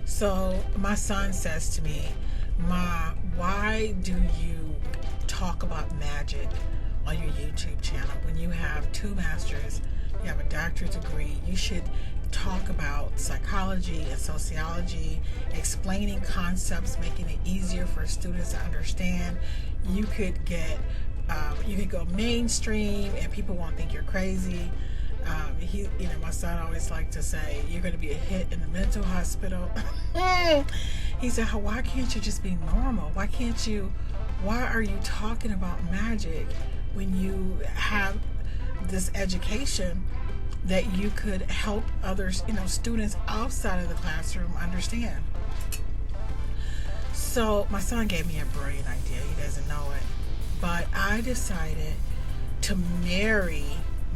So my son says to me, Ma, why do you talk about magic on your YouTube channel when you have 2 masters, you have a doctorate degree? You should talk about psychology and sociology, explaining concepts, making it easier for students to understand. You could get, you could go mainstream and people won't think you're crazy. My son always liked to say, you're going to be a hit in the mental hospital. He said, why can't you just be normal? Why are you talking about magic when you have this education that you could help others, students outside of the classroom understand? So my son gave me a brilliant idea. He doesn't know it. But I decided to marry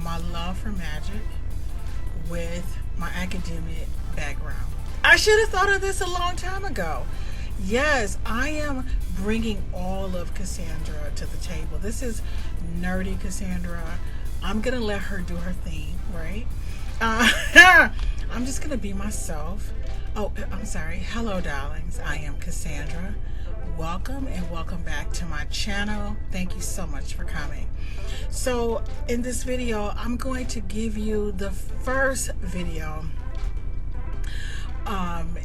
my love for magic with my academic background. I should have thought of this a long time ago. Yes, I am bringing all of Cassandra to the table. This is nerdy Cassandra. I'm going to let her do her thing, right? I'm just going to be myself. Oh, I'm sorry. Hello, darlings. I am Cassandra. Welcome and welcome back to my channel. Thank you so much for coming. So in this video, I'm going to give you the first video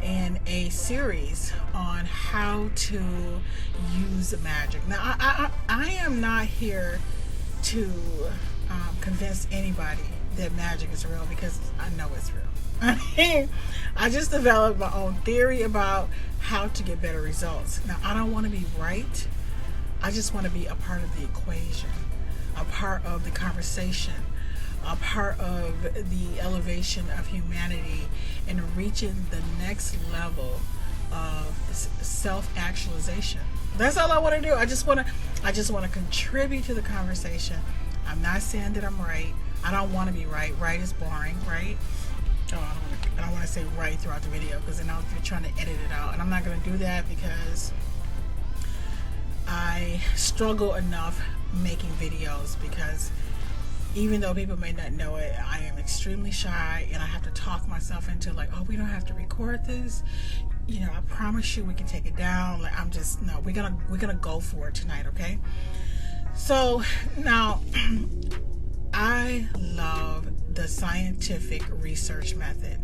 in a series on how to use magic. Now, I am not here to convince anybody that magic is real, because I know it's real. I just developed my own theory about how to get better results. Now, I don't want to be right. I just want to be a part of the equation, a part of the conversation, a part of the elevation of humanity and reaching the next level of self-actualization. That's all I want to do. I just want to contribute to the conversation. I'm not saying that I'm right. I don't want to be right. Right is boring, right? Oh, I don't want to say right throughout the video, because then I'll be trying to edit it out, and I'm not going to do that because I struggle enough making videos, because even though people may not know it, I am extremely shy, and I have to talk myself into like, oh, we don't have to record this. I promise you we can take it down. Like, we're gonna go for it tonight, okay? So now, I love the scientific research method.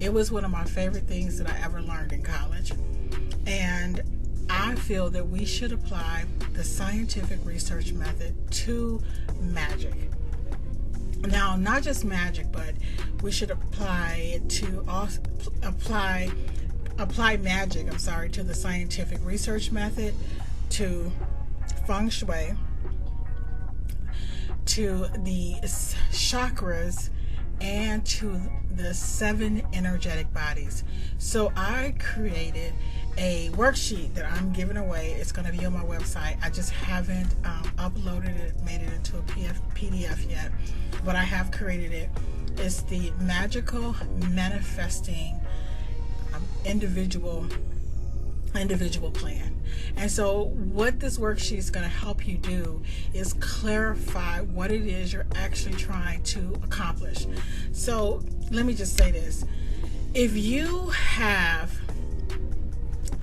It was one of my favorite things that I ever learned in college, and I feel that we should apply the scientific research method to magic. Now, not just magic, but we should apply magic, to the scientific research method, to Feng Shui, to the chakras, and to the 7 energetic bodies. So I created a worksheet that I'm giving away. It's going to be on my website. I just haven't uploaded it, made it into a PDF yet, but I have created it. It's the magical manifesting individual plan. And so what this worksheet is going to help you do is clarify what it is you're actually trying to accomplish. So let me just say this. If you have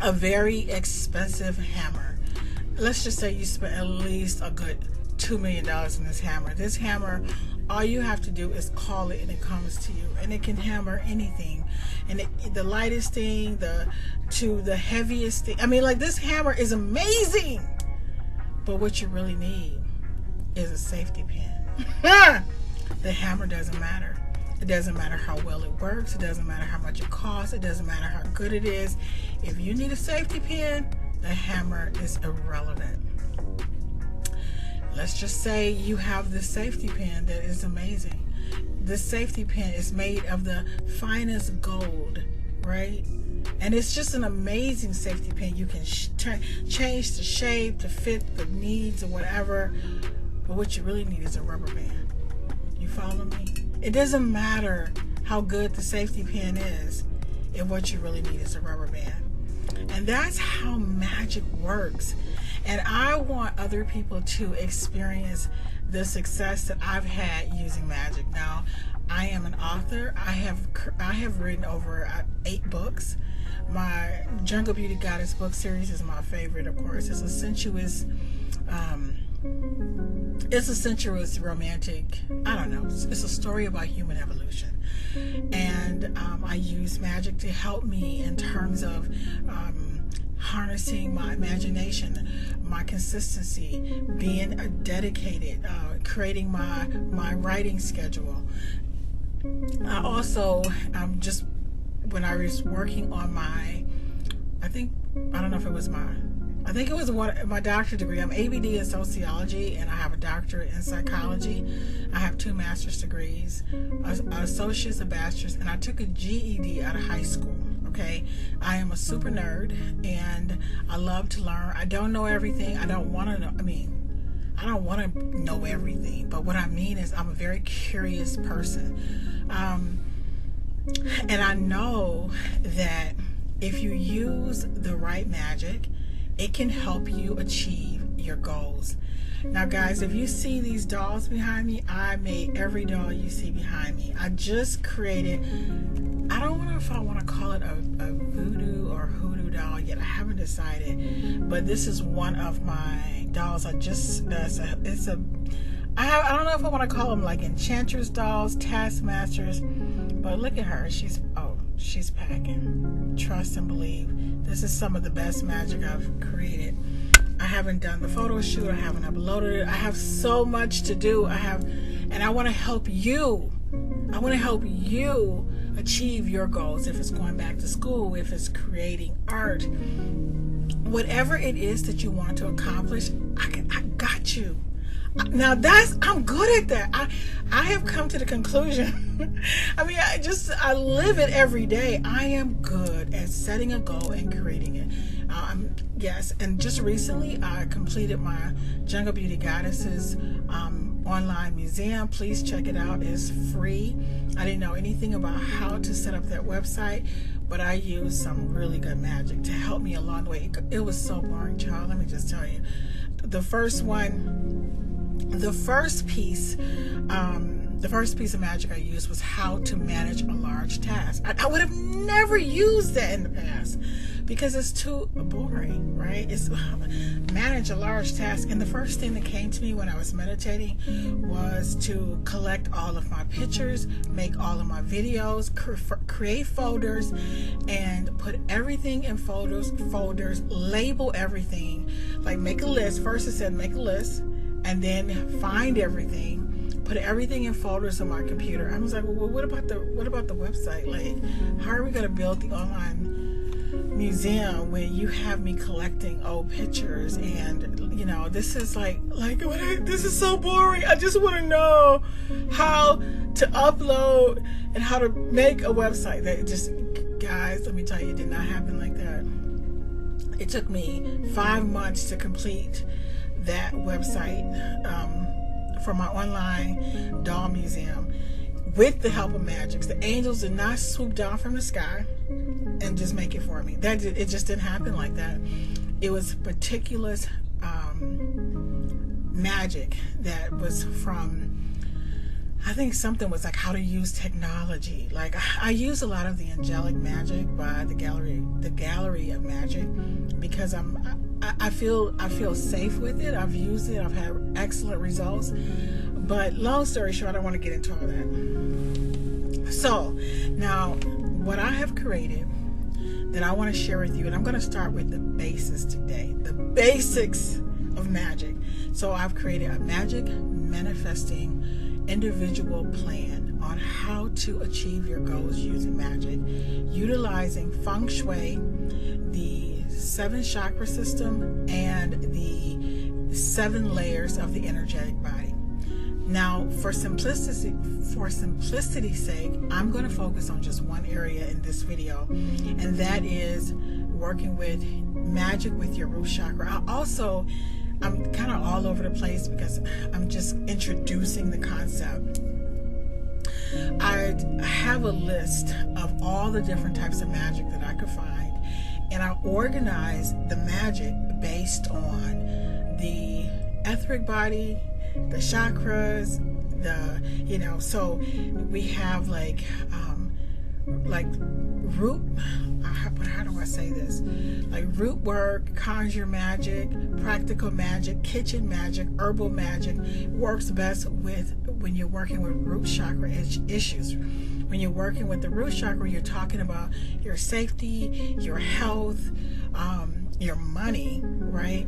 a very expensive hammer, let's just say you spent at least a good $2 million in this hammer. This hammer, all you have to do is call it and it comes to you, and it can hammer anything, and the lightest thing to the heaviest thing. I mean, like, this hammer is amazing, but what you really need is a safety pin. The hammer doesn't matter. It doesn't matter how well it works. It doesn't matter how much it costs. It doesn't matter how good it is. If you need a safety pin, the hammer is irrelevant. Let's just say you have this safety pin that is amazing. This safety pin is made of the finest gold, right? And it's just an amazing safety pin. You can change the shape to fit the needs or whatever. But what you really need is a rubber band. You follow me? It doesn't matter how good the safety pin is if what you really need is a rubber band. And that's how magic works. And I want other people to experience the success that I've had using magic. Now, I am an author. I have written over 8 books. My Jungle Beauty Goddess book series is my favorite, of course. It's a sensuous romantic, I don't know, it's a story about human evolution. And I use magic to help me in terms of harnessing my imagination, my consistency, being dedicated, creating my writing schedule. I also, just when I was working on my, I think it was my doctorate degree. I'm ABD in sociology, and I have a doctorate in psychology. I have 2 master's degrees, associates, a bachelor's, and I took a GED out of high school. Okay, I am a super nerd, and I love to learn. I don't know everything. I don't want to know. I don't want to know everything, but what I mean is I'm a very curious person. And I know that if you use the right magic, it can help you achieve your goals. Now guys, if you see these dolls behind me, I made every doll you see behind me. I just created, I don't know if I want to call it a voodoo or hoodoo doll yet. I haven't decided, but this is one of my dolls. I don't know if I want to call them like enchantress dolls, taskmasters, but look at her. She's packing. Trust and believe. This is some of the best magic I've created. I haven't done the photo shoot. I haven't uploaded it. I have so much to do. And I want to help you. I want to help you achieve your goals. If it's going back to school, if it's creating art, whatever it is that you want to accomplish, I got you. Now I'm good at that. I have come to the conclusion. I live it every day. I am good at setting a goal and creating it. Yes, and just recently I completed my Jungle Beauty Goddesses online museum. Please check it out. It's free. I didn't know anything about how to set up that website, but I used some really good magic to help me along the way. It was so boring, child. Let me just tell you. The first piece of magic I used was how to manage a large task. I would have never used that in the past because it's too boring, right? It's manage a large task. And the first thing that came to me when I was meditating was to collect all of my pictures, make all of my videos, create folders, and put everything in folders, label everything, like make a list. First it said make a list, and then find everything, put everything in folders on my computer. I was like, well, what about the website? Like, how are we going to build the online museum when you have me collecting old pictures? And this is this is so boring. I just want to know how to upload and how to make a website. That just, guys, let me tell you, it did not happen like that. It took me 5 months to complete that website for my online doll museum with the help of magic. The angels did not swoop down from the sky and just make it for me. It just didn't happen like that. It was meticulous magic that was from, I think something was like how to use technology. Like I use a lot of the angelic magic by the gallery of magic because I feel safe with it. I've used it. I've had excellent results. But long story short, I don't want to get into all that. So now what I have created that I want to share with you, and I'm going to start with the basics today, the basics of magic. So I've created a magic manifesting individual plan on how to achieve your goals using magic, utilizing Feng Shui, the 7 chakra system, and the 7 layers of the energetic body. Now, for simplicity's sake, I'm going to focus on just one area in this video, and that is working with magic with your root chakra. I'm kind of all over the place because I'm just introducing the concept. I have a list of all the different types of magic that I could find, and I organize the magic based on the etheric body, the chakras, so we have like root, how do say this, like root work, conjure magic, practical magic, kitchen magic, herbal magic works best when you're working with root chakra issues. When you're working with the root chakra, you're talking about your safety, your health, your money, right?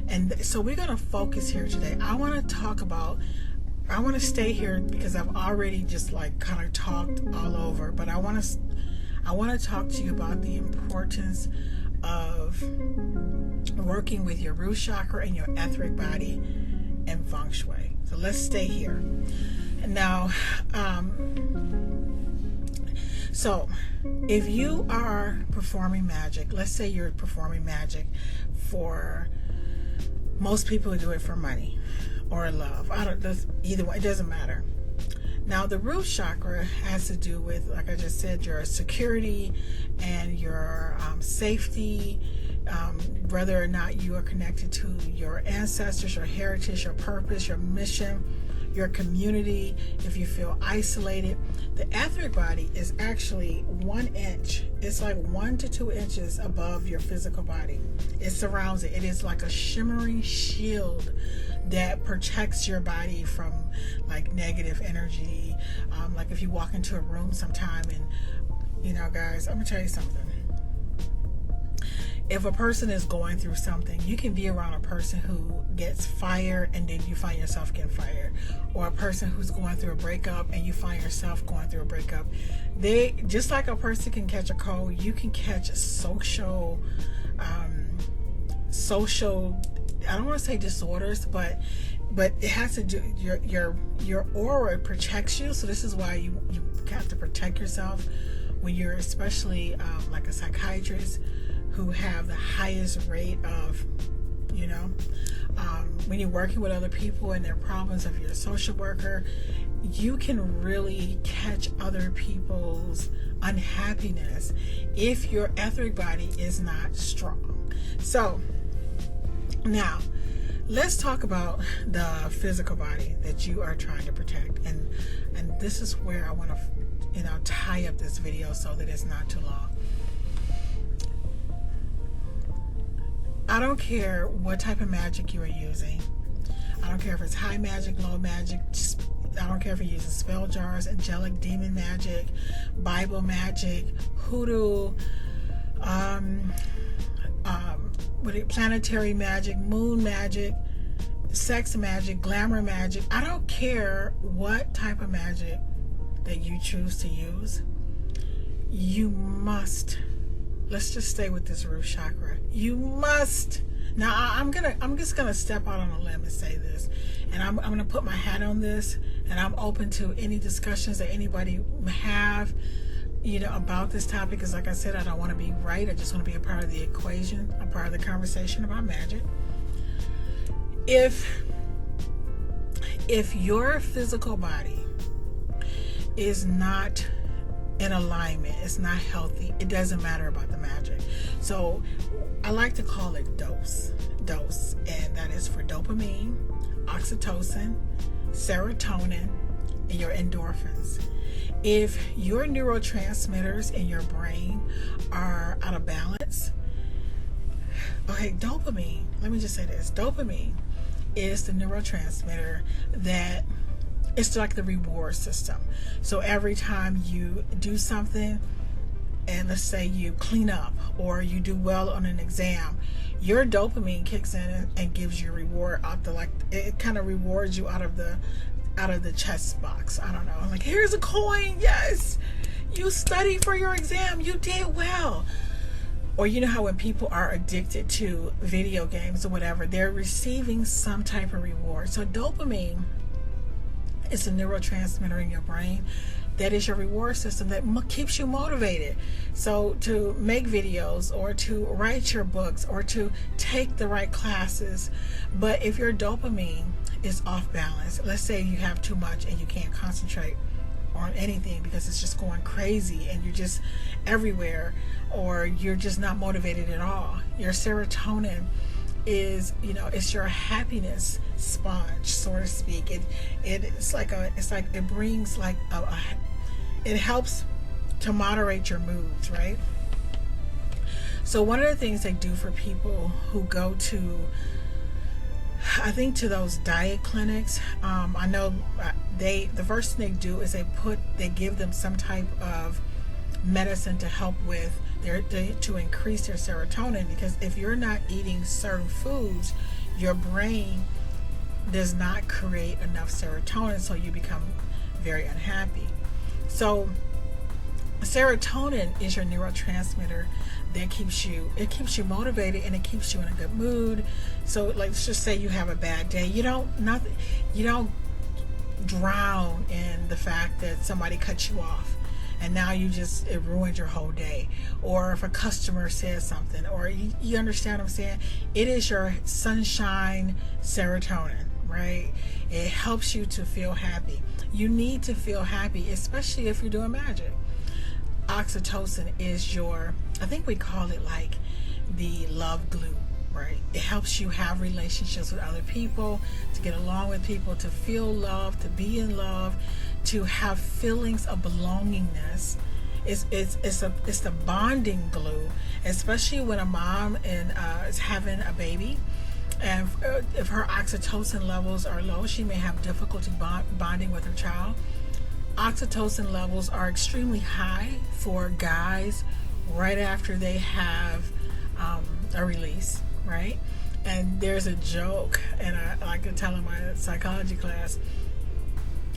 And so we're going to focus here today. I want to stay here because I've already just like kind of talked all over, but I want to talk to you about the importance of working with your root chakra and your etheric body and Feng Shui. So let's stay here. Now, so if you are performing magic, let's say you're performing magic for, most people do it for money or love. Either way, it doesn't matter. Now, the root chakra has to do with, like I just said, your security and your safety, whether or not you are connected to your ancestors, your heritage, your purpose, your mission, your community, if you feel isolated. The etheric body is actually 1 inch. It's like 1 to 2 inches above your physical body. It surrounds it. It is like a shimmering shield that protects your body from like negative energy. Like if you walk into a room sometime and, guys, I'm gonna tell you something. If a person is going through something, you can be around a person who gets fired and then you find yourself getting fired, or a person who's going through a breakup and you find yourself going through a breakup. They, just like a person can catch a cold, you can catch social, I don't want to say disorders, but it has to do, your aura protects you. So this is why you have to protect yourself when you're, especially like a psychiatrist, who have the highest rate of, when you're working with other people and their problems, of your social worker, you can really catch other people's unhappiness if your etheric body is not strong. So now let's talk about the physical body that you are trying to protect. And this is where I want to, tie up this video so that it's not too long. I don't care what type of magic you are using. I don't care if it's high magic, low magic. I don't care if you're using spell jars, angelic demon magic, Bible magic, hoodoo, planetary magic, moon magic, sex magic, glamour magic. I don't care what type of magic that you choose to use. You must, let's just stay with this root chakra. You must. Now I'm just gonna step out on a limb and say this, and I'm gonna put my hat on this, and I'm open to any discussions that anybody have, about this topic. Because like I said, I don't want to be right. I just want to be a part of the equation, a part of the conversation about magic. If your physical body is not in alignment, it's not healthy, it doesn't matter about the magic. So I like to call it dose, and that is for dopamine, oxytocin, serotonin, and your endorphins. If your neurotransmitters in your brain are out of balance, okay, dopamine, let me just say this, dopamine is the neurotransmitter that, it's like the reward system. So every time you do something, and let's say you clean up or you do well on an exam, your dopamine kicks in and gives you a reward it kind of rewards you out of the chest box. I don't know, like, here's a coin, yes, you studied for your exam, you did well. Or how when people are addicted to video games or whatever, they're receiving some type of reward. So dopamine, it's a neurotransmitter in your brain that is your reward system that keeps you motivated. So to make videos, or to write your books, or to take the right classes. But if your dopamine is off balance, let's say you have too much and you can't concentrate on anything because it's just going crazy and you're just everywhere, or you're just not motivated at all. Your serotonin is, it's your happiness sponge, so to speak. It brings like it helps to moderate your moods, right? So one of the things they do for people who go to, I think, to those diet clinics, I know the first thing they do is they give them some type of medicine to help with to increase their serotonin, because if you're not eating certain foods, your brain does not create enough serotonin, so you become very unhappy. So serotonin is your neurotransmitter that keeps you motivated, and it keeps you in a good mood. So let's just say you have a bad day, you don't drown in the fact that somebody cut you off and now it ruined your whole day. Or if a customer says something, or you understand what I'm saying? It is your sunshine serotonin, right? It helps you to feel happy. You need to feel happy, especially if you're doing magic. Oxytocin is I think we call it like the love glue, right? It helps you have relationships with other people, to get along with people, to feel love, to be in love, to have feelings of belongingness. It's the bonding glue, especially when a mom is having a baby, and if her oxytocin levels are low, she may have difficulty bonding with her child. Oxytocin levels are extremely high for guys right after they have a release, right? And there's a joke, and I like to tell in my psychology class,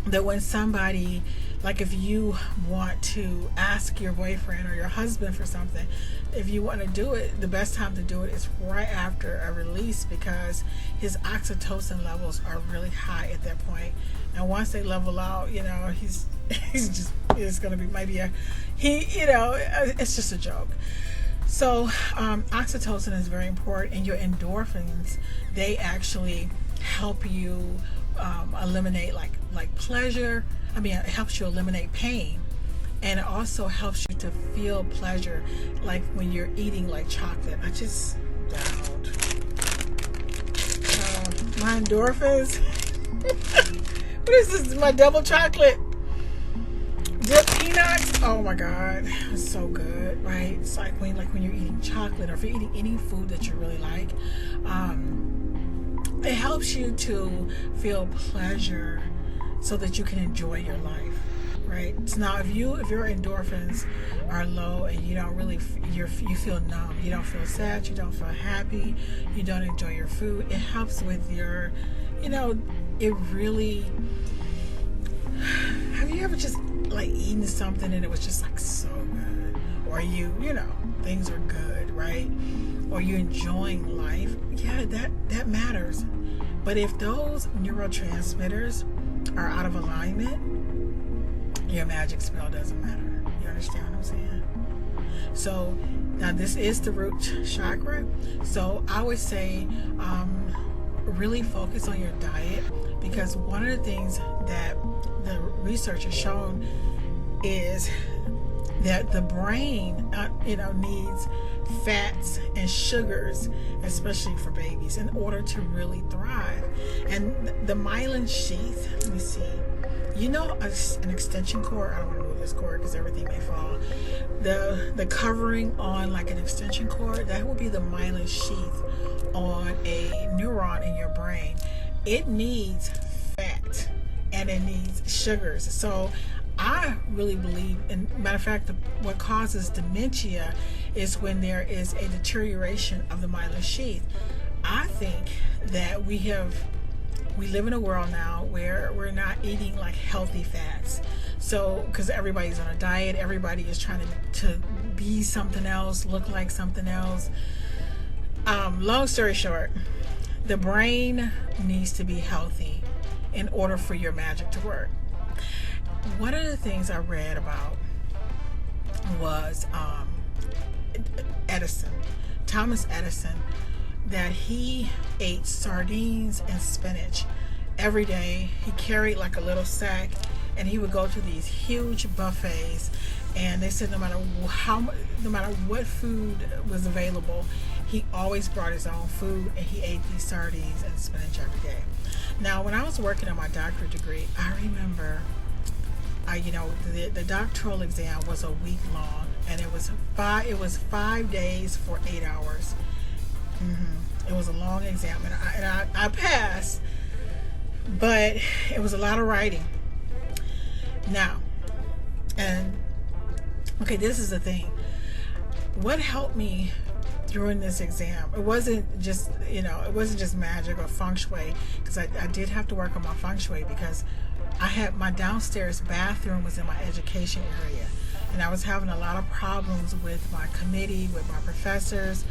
that when somebody, like if you want to ask your boyfriend or your husband for something, if you want to do it, the best time to do it is right after a release, because his oxytocin levels are really high at that point. And once they level out, it's going to be it's just a joke. So oxytocin is very important, and your endorphins, they actually help you eliminate like pleasure. It helps you eliminate pain, and it also helps you to feel pleasure, like when you're eating like chocolate. I just downed my endorphins. What is this? My double chocolate dipped peanuts. Oh my god, it's so good, right? It's like when you're eating chocolate, or if you're eating any food that you really like, it helps you to feel pleasure so that you can enjoy your life, right? So now if your endorphins are low and you don't really, you feel numb, you don't feel sad, you don't feel happy, you don't enjoy your food, it helps with your, it really, have you ever just like eaten something and it was just like so good, or things are good, right? Or you're enjoying life? Yeah, that matters. But if those neurotransmitters are out of alignment, your magic spell doesn't matter. You understand what I'm saying? So now this is the root chakra. So I would say really focus on your diet, because one of the things that the research has shown is that the brain needs fats and sugars, especially for babies, in order to really thrive. And the myelin sheath, let me see, an extension cord, I don't want to move this cord because everything may fall, the covering on like an extension cord, that would be the myelin sheath on a neuron in your brain. It needs fat and it needs sugars. So I really believe, and matter of fact, what causes dementia is when there is a deterioration of the myelin sheath. I think that we live in a world now where we're not eating like healthy fats. So, because everybody's on a diet, everybody is trying to be something else, look like something else. Long story short, the brain needs to be healthy in order for your magic to work. One of the things I read about was Thomas Edison, that he ate sardines and spinach every day. He carried like a little sack, and he would go to these huge buffets, and they said no matter what food was available, he always brought his own food, and he ate these sardines and spinach every day. Now, when I was working on my doctorate degree, I remember the doctoral exam was a week long, and it was 5 days for 8 hours. It was a long exam, and I passed, but it was a lot of writing. Now, and okay, this is the thing. What helped me during this exam? It wasn't just, it wasn't just magic or feng shui, because I did have to work on my feng shui, because I had my downstairs bathroom was in my education area, and I was having a lot of problems with my committee, with my professors,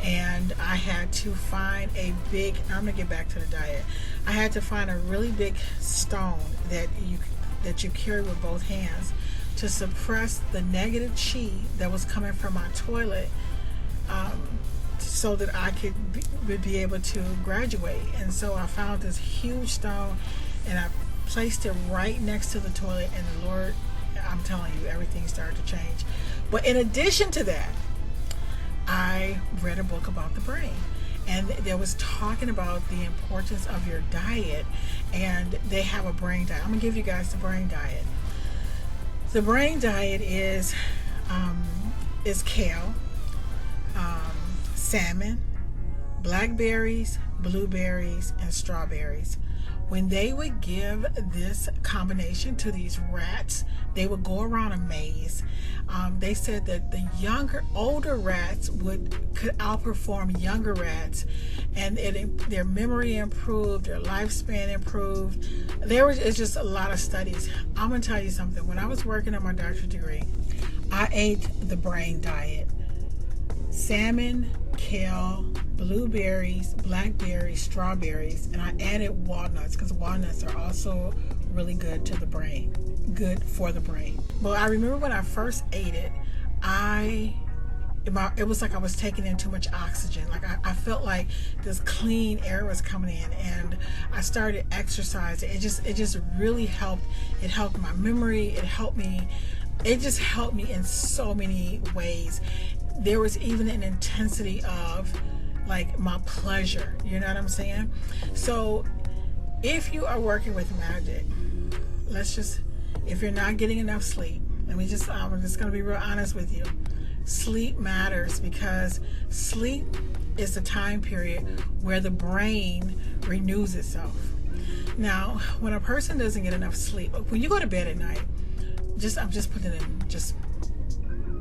and I had to find a big, I'm gonna get back to the diet. I had to find a really big stone that you carry with both hands to suppress the negative chi that was coming from my toilet, so that I could be able to graduate. And so I found this huge stone, and I placed it right next to the toilet, and the Lord, I'm telling you, everything started to change. But in addition to that, I read a book about the brain, and there was talking about the importance of your diet, and they have a brain diet. I'm gonna give you guys the brain diet. The brain diet is kale, salmon, blackberries, blueberries, and strawberries. When they would give this combination to these rats, they would go around a maze. They said that the older rats could outperform younger rats, and their memory improved, their lifespan improved. It's just a lot of studies. I'm gonna tell you something. When I was working on my doctorate degree, I ate the brain diet: salmon, kale, blueberries, blackberries, strawberries, and I added walnuts, because walnuts are also really good to the brain, good for the brain. But I remember when I first ate it, it was like I was taking in too much oxygen. Like I felt like this clean air was coming in, and I started exercising. It just really helped. It helped my memory. It just helped me in so many ways. There was even an intensity of like my pleasure, you know what I'm saying? So if you are working with magic, if you're not getting enough sleep, I'm just going to be real honest with you. Sleep matters, because sleep is the time period where the brain renews itself. Now, when a person doesn't get enough sleep, when you go to bed at night, I'm just putting it in just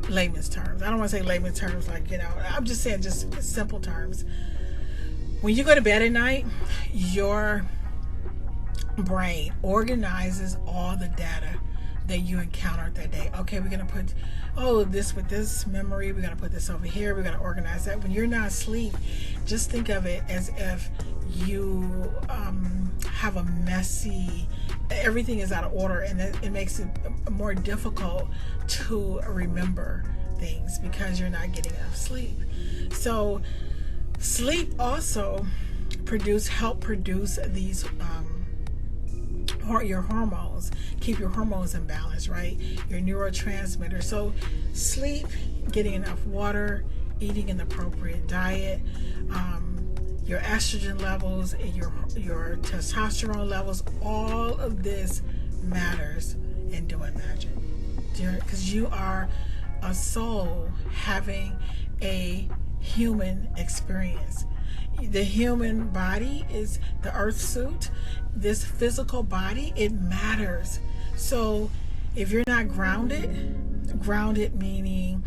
layman's terms. I don't want to say layman's terms like, I'm just saying just simple terms. When you go to bed at night, your brain organizes all the data that you encountered that day. Okay, we're going to put this with this memory, we're going to put this over here, we're going to organize that. When you're not asleep, just think of it as if you have a messy, everything is out of order, and it makes it more difficult to remember things because you're not getting enough sleep. So sleep also help produce these your hormones, keep your hormones in balance, right? Your neurotransmitters. So sleep, getting enough water, eating an appropriate diet, your estrogen levels, your testosterone levels, all of this matters in doing magic, because you are a soul having a human experience. The human body is the earth suit. This physical body, it matters. So if you're not grounded meaning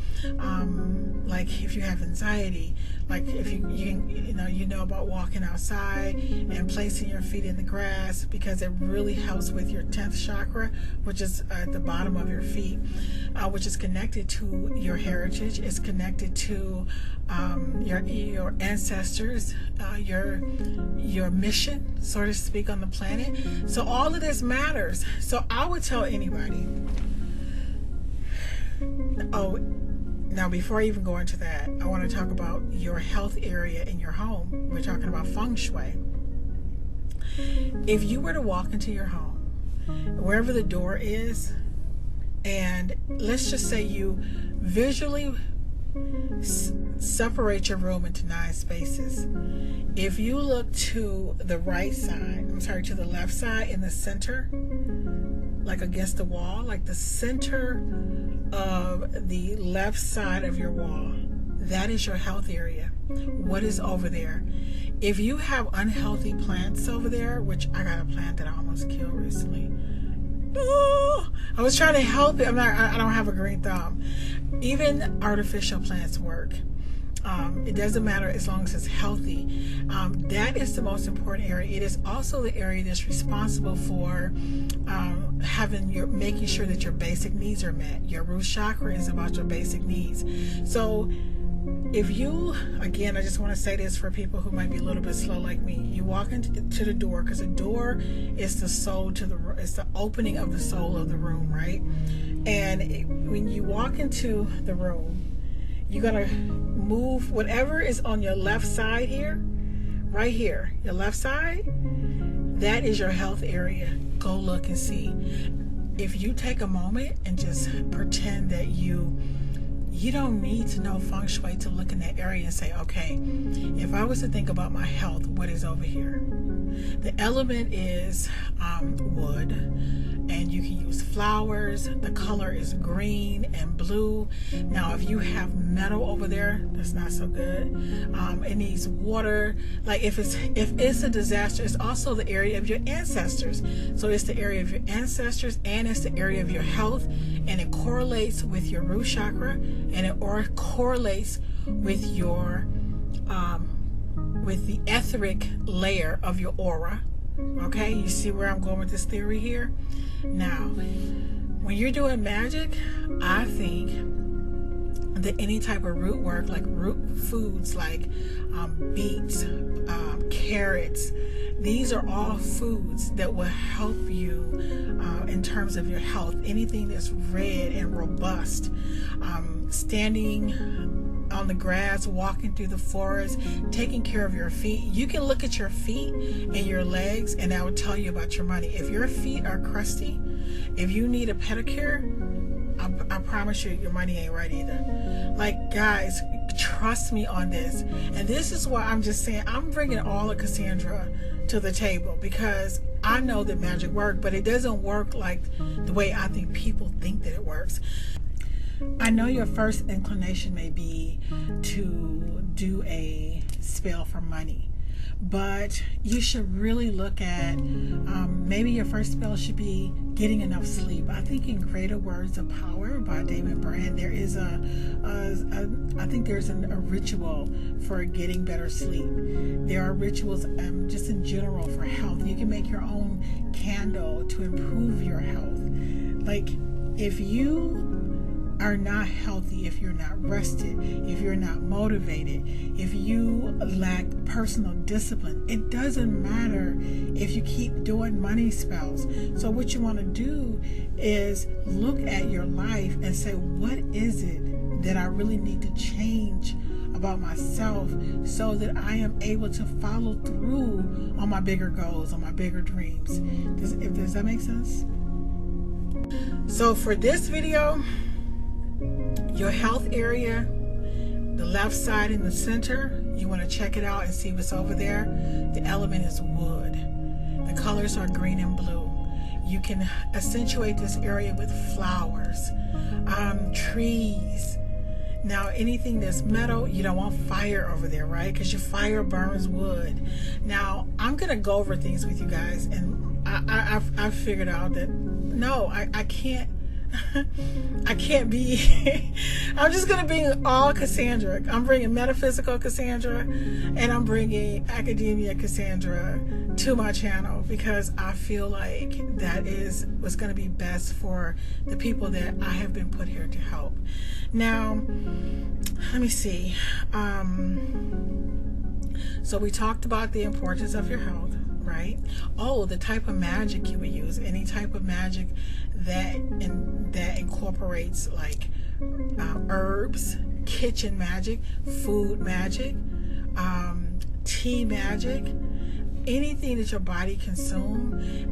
like if you have anxiety, like if you know about walking outside and placing your feet in the grass, because it really helps with your 10th chakra, which is at the bottom of your feet, which is connected to your heritage. It's connected to your ancestors, your mission, so to speak, on the planet. So all of this matters. So I would tell anybody. Now before I even go into that, I want to talk about your health area in your home. We're talking about Feng Shui. If you were to walk into your home, wherever the door is, and let's just say you visually separate your room into 9 spaces. If you look to the to the left side in the center, like against the wall, like the center of the left side of your wall, that is your health area. What is over there? If you have unhealthy plants over there, which I got a plant that I almost killed recently. Oh, I was trying to help it. I don't have a green thumb. Even artificial plants work. It doesn't matter as long as it's healthy. That is the most important area. It is also the area that's responsible for making sure that your basic needs are met. Your root chakra is about your basic needs. So if you, again, I just want to say this for people who might be a little bit slow like me. You walk into the door, because the door is the soul it's the opening of the soul of the room, right? And when you walk into the room, you're going to move whatever is on your left side here, right here, your left side, that is your health area. Go look and see. If you take a moment and just pretend that you don't need to know Feng Shui to look in that area and say, okay, if I was to think about my health, what is over here? The element is wood, and you can use flowers. The color is green and blue. Now, if you have metal over there, that's not so good. It needs water. Like if it's a disaster, it's also the area of your ancestors. So it's the area of your ancestors, and it's the area of your health, and it correlates with your root chakra, and it correlates with your with the etheric layer of your aura. Okay, you see where I'm going with this theory here? Now, when you're doing magic, I think that any type of root work, like root foods like beets, carrots, these are all foods that will help you in terms of your health. Anything that's red and robust, standing on the grass, walking through the forest, taking care of your feet. You can look at your feet and your legs, and that will tell you about your money. If your feet are crusty, if you need a pedicure, I promise you your money ain't right either. Like, guys, trust me on this. And this is why I'm just saying, I'm bringing all of Cassandra to the table, because I know that magic works, but it doesn't work like the way I think people think that it works. I know your first inclination may be to do a spell for money, but you should really look at maybe your first spell should be getting enough sleep. I think in Greater Words of Power by David Brand, there is I think there's a ritual for getting better sleep. There are rituals just in general for health. You can make your own candle to improve your health. Like, if you are not healthy, if you're not rested, if you're not motivated, if you lack personal discipline, it doesn't matter if you keep doing money spells. So what you want to do is look at your life and say, what is it that I really need to change about myself so that I am able to follow through on my bigger goals, on my bigger dreams? Does that make sense? So for this video, your health area, the left side in the center, you want to check it out and see what's over there. The element is wood. The colors are green and blue. You can accentuate this area with flowers, trees. Now, anything that's metal, you don't want fire over there, right? Because your fire burns wood. Now, I'm going to go over things with you guys, and I've figured out that, no, I can't. I can't be I'm just gonna be all Cassandra. I'm bringing metaphysical Cassandra, and I'm bringing academia Cassandra to my channel, because I feel like that is what's going to be best for the people that I have been put here to help. Now, let me see. So we talked about the importance of your health, right? Oh, the type of magic you would use, any type of magic that incorporates like herbs, kitchen magic, food magic, tea magic, anything that your body consumes.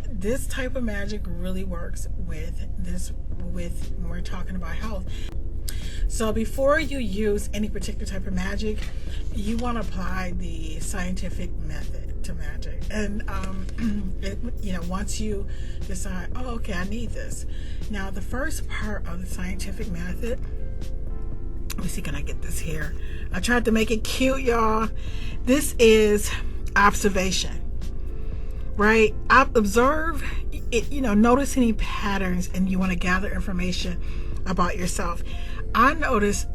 This type of magic really works with when we're talking about health. So before you use any particular type of magic, you want to apply the scientific method. to magic. And once you decide, oh, okay, I need this. Now, the first part of the scientific method, let me see, can I get this here? I tried to make it cute, y'all. This is observation, right? Observe it, notice any patterns, and you want to gather information about yourself. I notice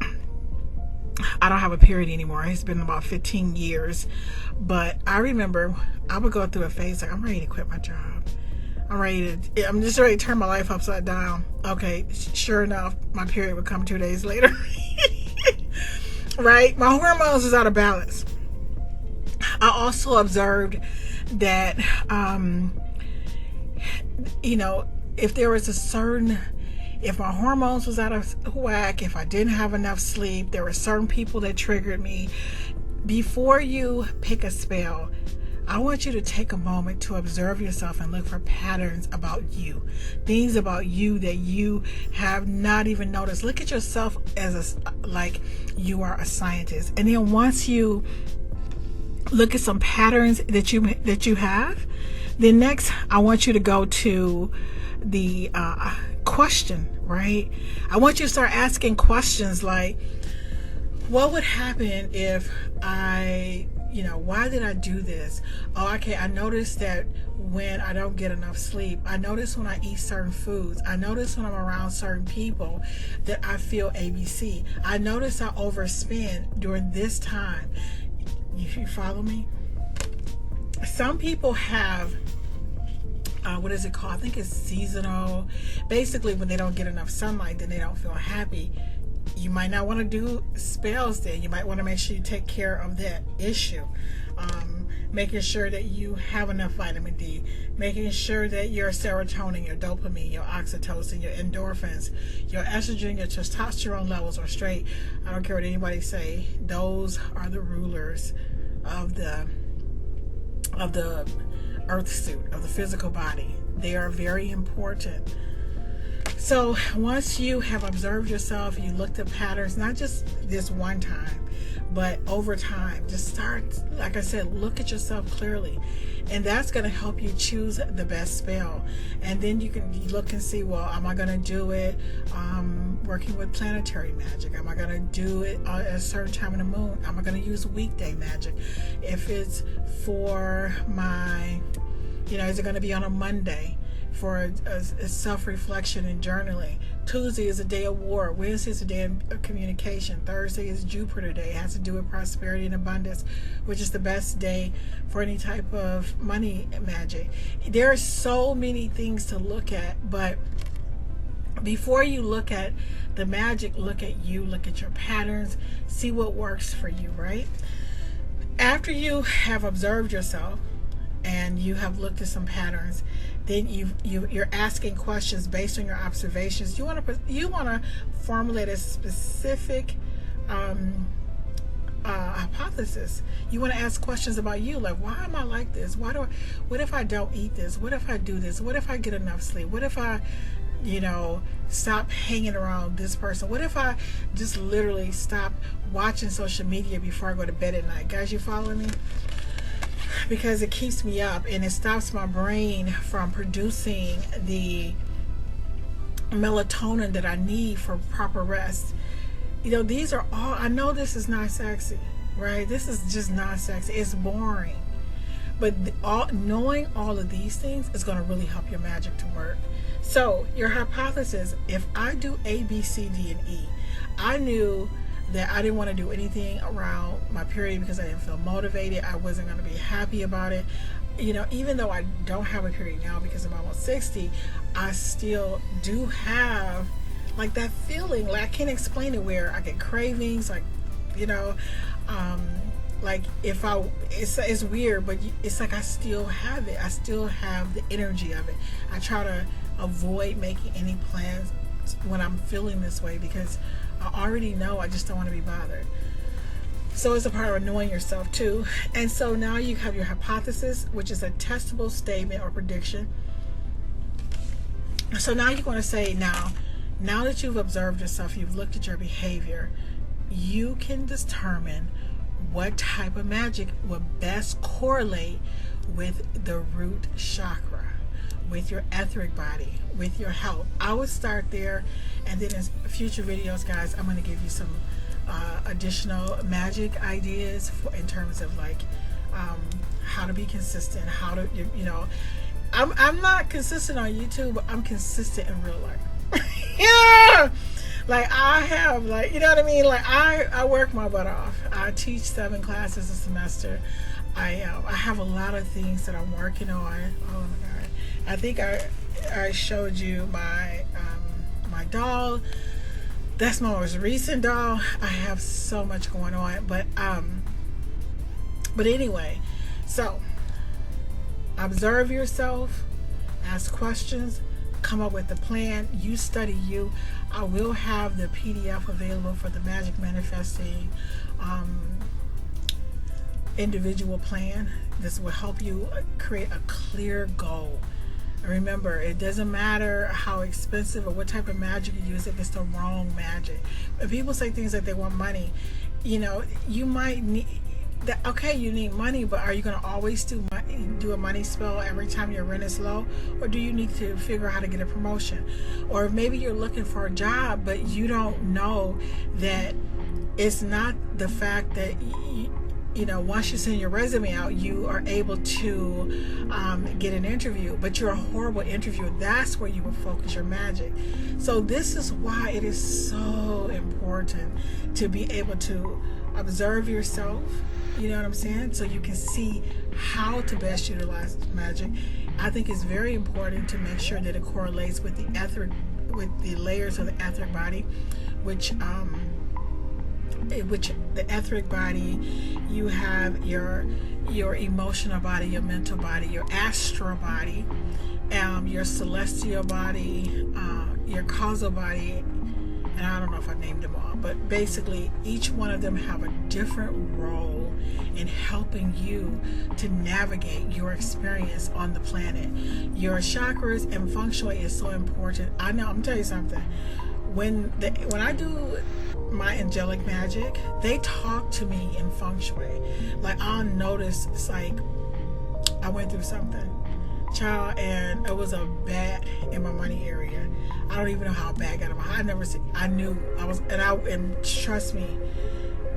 I don't have a period anymore. It's been about 15 years. But I remember I would go through a phase like, I'm ready to quit my job. I'm just ready to turn my life upside down. Okay, sure enough, my period would come 2 days later. Right? My hormones was out of balance. I also observed that, if there was if my hormones was out of whack, if I didn't have enough sleep, there were certain people that triggered me. Before you pick a spell, I want you to take a moment to observe yourself and look for patterns about you, things about you that you have not even noticed. Look at yourself as like you are a scientist. And then once you look at some patterns that you have, then next I want you to go to the question, right? I want you to start asking questions like, what would happen if why did I do this? Oh, okay, I noticed that when I don't get enough sleep. I notice when I eat certain foods. I notice when I'm around certain people that I feel ABC. I notice I overspend during this time. If you follow me? Some people have what is it called? I think it's seasonal. Basically, when they don't get enough sunlight, then they don't feel happy. You might not want to do spells then. You might want to make sure you take care of that issue. Making sure that you have enough vitamin D. Making sure that your serotonin, your dopamine, your oxytocin, your endorphins, your estrogen, your testosterone levels are straight. I don't care what anybody say. Those are the rulers of the earth suit, of the physical body. They are very important. So once you have observed yourself, you looked at patterns, not just this one time, but over time, just start, like I said, look at yourself clearly. And that's going to help you choose the best spell. And then you can look and see, well, am I going to do it working with planetary magic? Am I going to do it at a certain time of the moon? Am I going to use weekday magic? If it's for my, is it going to be on a Monday for a self-reflection and journaling? Tuesday is a day of war. Wednesday is a day of communication. Thursday is Jupiter Day. It has to do with prosperity and abundance, which is the best day for any type of money magic. There are so many things to look at, but before you look at the magic, look at you, look at your patterns, see what works for you, right? After you have observed yourself and you have looked at some patterns, then you're asking questions based on your observations. You want to formulate a specific hypothesis. You want to ask questions about you, like, why am I like this? What if I don't eat this? What if I do this? What if I get enough sleep? What if I stop hanging around this person? What if I just literally stop watching social media before I go to bed at night? Guys, you following me? Because it keeps me up and it stops my brain from producing the melatonin that I need for proper rest. These are all, I know this is not sexy, right? This is just not sexy. It's boring. But knowing all of these things is going to really help your magic to work. So your hypothesis, if I do A, B, C, D, and E, I knew that I didn't want to do anything around my period because I didn't feel motivated. I wasn't going to be happy about it. Even though I don't have a period now because I'm almost 60, I still do have like that feeling. Like I can't explain it, where I get cravings, like, like if it's weird, but it's like I still have it. I still have the energy of it. I try to avoid making any plans when I'm feeling this way because I already know I just don't want to be bothered. So it's a part of knowing yourself too. And so now you have your hypothesis, which is a testable statement or prediction. So now you're going to say, now that you've observed yourself, you've looked at your behavior, you can determine what type of magic would best correlate with the root chakra, with your etheric body, with your health. I would start there, and then in future videos, guys, I'm going to give you some additional magic ideas in terms of like how to be consistent, how to, you know, I'm not consistent on YouTube, but I'm consistent in real life. Yeah, like I have, like, you know what I mean, like I work my butt off. I teach 7 classes a semester. I have a lot of things that I'm working on. Oh my god, I think I showed you my my doll. That's my most recent doll. I have so much going on, but anyway, so observe yourself, ask questions, come up with a plan. You study you. I will have the PDF available for the Magic Manifesting individual plan. This will help you create a clear goal. And remember, it doesn't matter how expensive or what type of magic you use if it's the wrong magic. When people say things like they want money, you know, you might need that. Okay, you need money, but are you going to always do a money spell every time your rent is low? Or do you need to figure out how to get a promotion? Or maybe you're looking for a job, but you don't know that it's not the fact that you know, once you send your resume out, you are able to get an interview, but you're a horrible interviewer. That's where you will focus your magic. So this is why it is so important to be able to observe yourself, you know what I'm saying, so you can see how to best utilize magic. I think it's very important to make sure that it correlates with the etheric, with the layers of the etheric body, which the etheric body, you have your emotional body, your mental body, your astral body, your celestial body, your causal body, and I don't know if I named them all, but basically each one of them have a different role in helping you to navigate your experience on the planet. Your chakras and Feng Shui is so important. I know, I'm gonna tell you something. When I do my angelic magic, they talk to me in Feng Shui. Like, I'll notice, it's like I went through something, child, and it was a bat in my money area. I don't even know how a bat got in my, I knew I was, and trust me,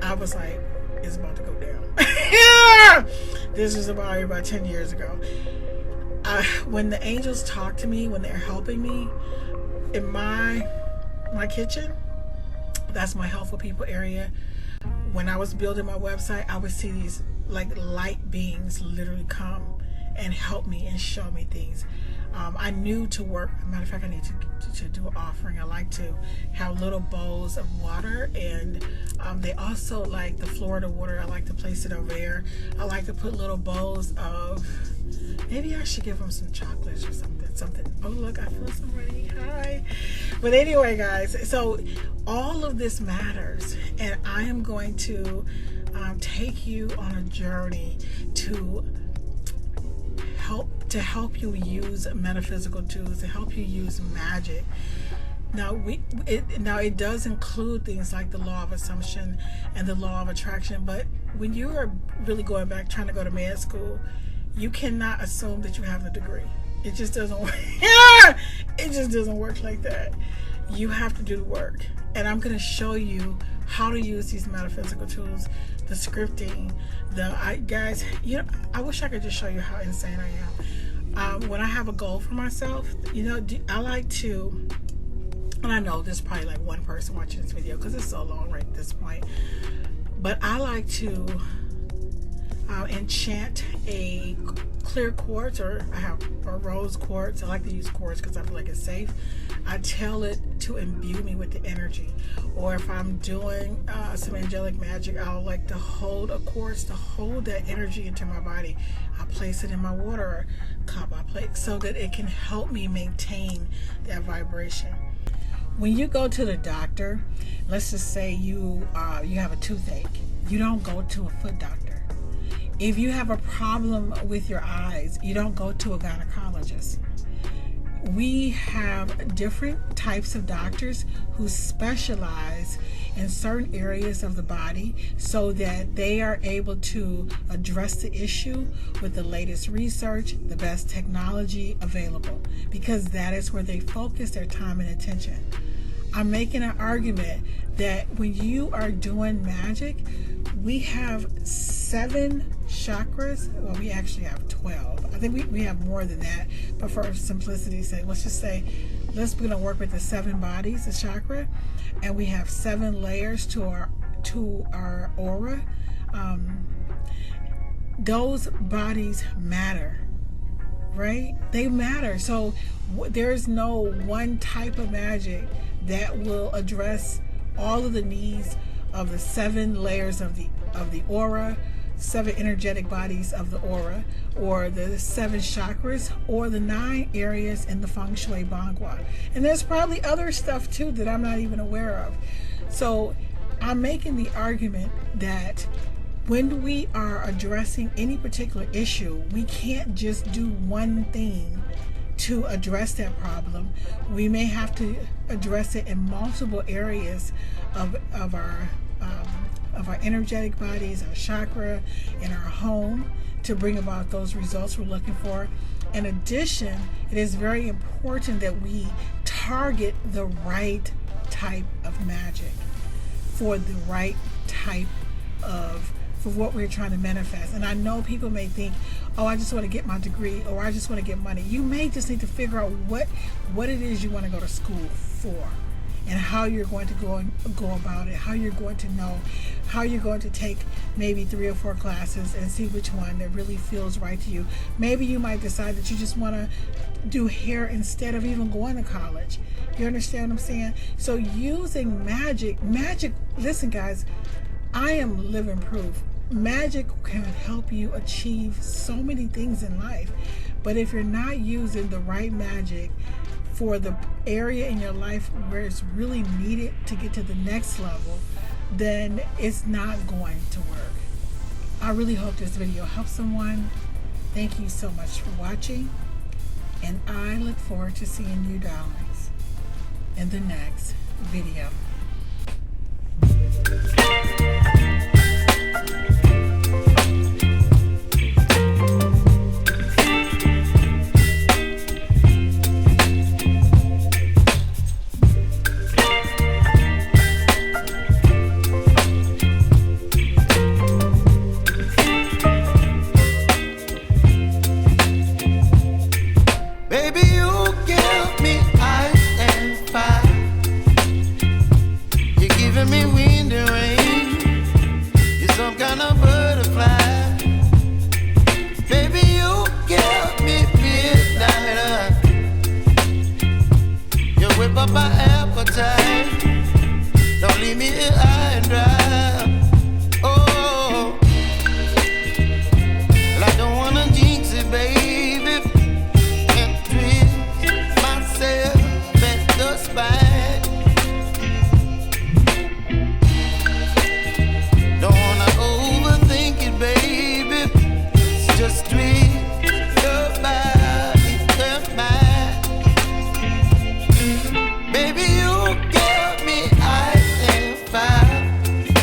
I was like, it's about to go down. This was about 10 years ago. When the angels talk to me, when they're helping me in my kitchen, that's my helpful people area. When I was building my website, I would see these like light beings literally come and help me and show me things. I knew to work. As a matter of fact, I need to do an offering. I like to have little bowls of water, and they also like the Florida water. I like to place it over there. I like to put little bowls of, maybe I should give them some chocolates or something. Oh, look, I feel somebody. Hi. But anyway, guys, so all of this matters, and I am going to take you on a journey to help you use metaphysical tools, to help you use magic. Now, it does include things like the law of assumption and the law of attraction, but when you are really going back trying to go to med school, you cannot assume that you have a degree. It just doesn't work. It just doesn't work like that. You have to do the work, and I'm going to show you how to use these metaphysical tools, the scripting, guys, you know, I wish I could just show you how insane I am. When I have a goal for myself, you know, I like to, and I know there's probably like one person watching this video because it's so long right at this point, but I like to enchant a clear quartz, or I have a rose quartz. I like to use quartz because I feel like it's safe. I tell it to imbue me with the energy. Or if I'm doing some angelic magic, I'll like to hold a quartz to hold that energy into my body. I place it in my water cup, I place, so that it can help me maintain that vibration. When you go to the doctor, let's just say you have a toothache, you don't go to a foot doctor. If you have a problem with your eyes, you don't go to a gynecologist. We have different types of doctors who specialize in certain areas of the body so that they are able to address the issue with the latest research, the best technology available, because that is where they focus their time and attention. I'm making an argument that when you are doing magic, we have 7 chakras. Well, we actually have 12. I think we have more than that, but for simplicity's sake, we're going to work with the 7 bodies, the chakra, and we have 7 layers to our aura. Those bodies matter, right? They matter. So there's no one type of magic that will address all of the needs of the 7 layers of the aura, 7 energetic bodies of the aura, or the 7 chakras, or the 9 areas in the Feng Shui Bangwa. And there's probably other stuff too that I'm not even aware of. So I'm making the argument that when we are addressing any particular issue, we can't just do one thing to address that problem. We may have to address it in multiple areas of our energetic bodies, our chakra, in our home, to bring about those results we're looking for. In addition, it is very important that we target the right type of magic for the right type for what we're trying to manifest. And I know people may think, oh, I just want to get my degree, or I just want to get money. You may just need to figure out what it is you want to go to school for, and how you're going to go about it, how you're going to know, how you're going to take maybe 3 or 4 classes and see which one that really feels right to you. Maybe you might decide that you just want to do hair instead of even going to college. You understand what I'm saying? So using magic, listen guys, I am living proof. Magic can help you achieve so many things in life, but if you're not using the right magic for the area in your life where it's really needed to get to the next level, then it's not going to work. I really hope this video helps someone. Thank you so much for watching, and I look forward to seeing you darlings in the next video. Baby, you give me ice and fire. You're giving me wind and rain. You're some kind of